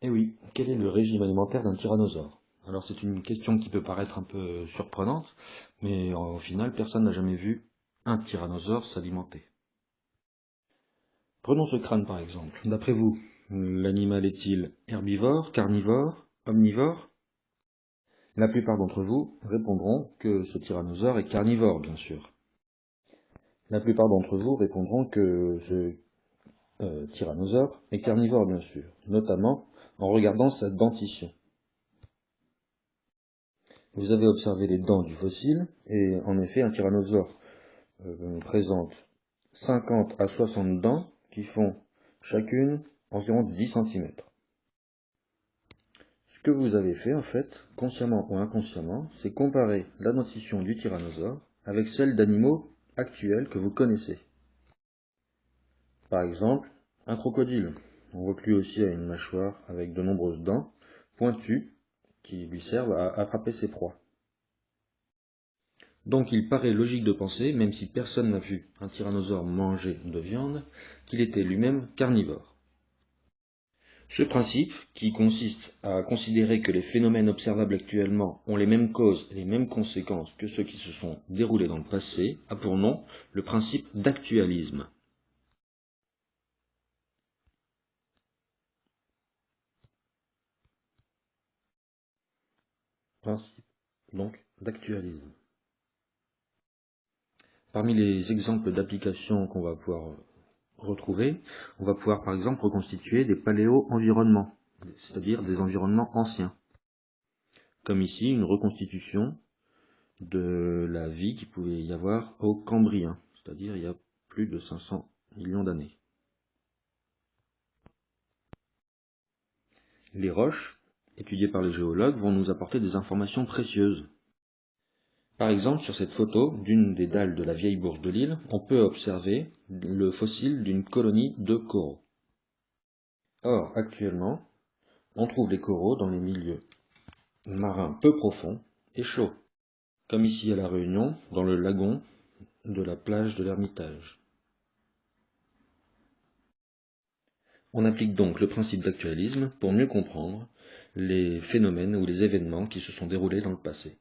Eh oui, quel est le régime alimentaire d'un tyrannosaure? Alors c'est une question qui peut paraître un peu surprenante, mais au final personne n'a jamais vu un tyrannosaure s'alimenter. Prenons ce crâne par exemple. D'après vous, l'animal est-il herbivore, carnivore, omnivore? La plupart d'entre vous répondront que ce tyrannosaure est carnivore, bien sûr. La plupart d'entre vous répondront que ce tyrannosaure est carnivore, bien sûr, notamment en regardant sa dentition. Vous avez observé les dents du fossile, et en effet, un tyrannosaure présente 50 à 60 dents qui font chacune environ 10 cm. Ce que vous avez fait, en fait, consciemment ou inconsciemment, c'est comparer la dentition du tyrannosaure avec celle d'animaux actuels que vous connaissez. Par exemple, un crocodile. On voit que lui aussi a une mâchoire avec de nombreuses dents pointues qui lui servent à attraper ses proies. Donc il paraît logique de penser, même si personne n'a vu un tyrannosaure manger de viande, qu'il était lui-même carnivore. Ce principe, qui consiste à considérer que les phénomènes observables actuellement ont les mêmes causes et les mêmes conséquences que ceux qui se sont déroulés dans le passé, a pour nom le principe d'actualisme. Principe donc d'actualisme. Parmi les exemples d'applications qu'on va pouvoir retrouver, on va pouvoir par exemple reconstituer des paléo-environnements, c'est-à-dire des environnements anciens. Comme ici, une reconstitution de la vie qu'il pouvait y avoir au Cambrien, c'est-à-dire il y a plus de 500 millions d'années. Les roches, étudiées par les géologues, vont nous apporter des informations précieuses. Par exemple, sur cette photo d'une des dalles de la vieille bourge de Lille, on peut observer le fossile d'une colonie de coraux. Or, actuellement, on trouve les coraux dans les milieux marins peu profonds et chauds, comme ici à La Réunion, dans le lagon de la plage de l'Ermitage. On applique donc le principe d'actualisme pour mieux comprendre les phénomènes ou les événements qui se sont déroulés dans le passé.